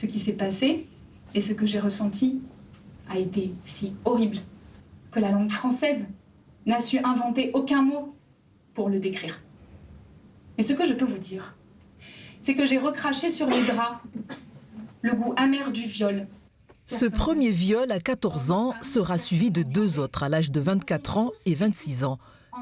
Ce qui s'est passé et ce que j'ai ressenti a été si horrible que la langue française n'a su inventer aucun mot pour le décrire. Mais ce que je peux vous dire, c'est que j'ai recraché sur les draps le goût amer du viol. Ce premier viol à 14 ans sera suivi de 2 autres à l'âge de 24 ans et 26 ans.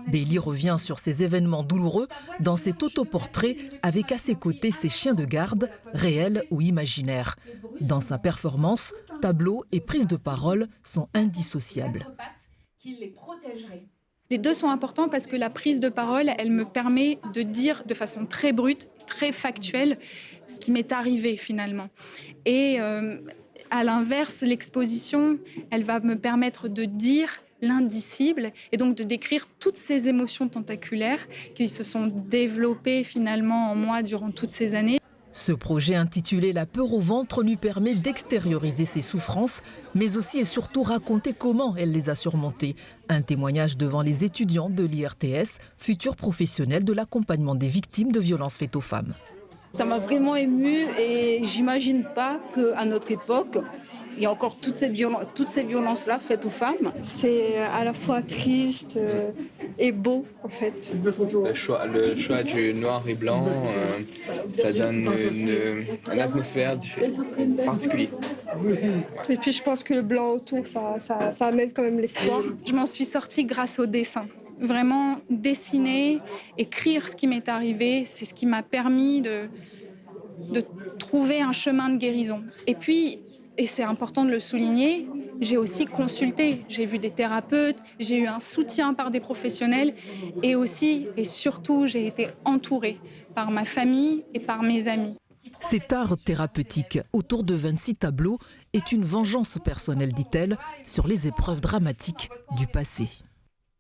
Bailey revient sur ces événements douloureux dans cet autoportrait avec à ses côtés ses chiens de garde, réels ou imaginaires. Dans sa performance, tableau et prise de parole sont indissociables. Les deux sont importants parce que la prise de parole, elle me permet de dire de façon très brute, très factuelle, ce qui m'est arrivé finalement. Et à l'inverse, l'exposition, elle va me permettre de dire l'indicible et donc de décrire toutes ces émotions tentaculaires qui se sont développées finalement en moi durant toutes ces années. Ce projet intitulé La peur au ventre lui permet d'extérioriser ses souffrances, mais aussi et surtout raconter comment elle les a surmontées. Un témoignage devant les étudiants de l'IRTS, futurs professionnels de l'accompagnement des victimes de violences faites aux femmes. Ça m'a vraiment émue et j'imagine pas qu'à notre époque, il y a encore toutes ces violences-là faites aux femmes. C'est à la fois triste et beau, en fait. Le choix du noir et blanc, ça donne une atmosphère particulière. Et puis je pense que le blanc autour, ça amène quand même l'espoir. Je m'en suis sortie grâce au dessin. Vraiment dessiner, écrire ce qui m'est arrivé, c'est ce qui m'a permis de trouver un chemin de guérison. Et puis, et c'est important de le souligner, j'ai aussi consulté. J'ai vu des thérapeutes, j'ai eu un soutien par des professionnels et aussi et surtout, j'ai été entourée par ma famille et par mes amis. Cet art thérapeutique, autour de 26 tableaux, est une vengeance personnelle, dit-elle, sur les épreuves dramatiques du passé.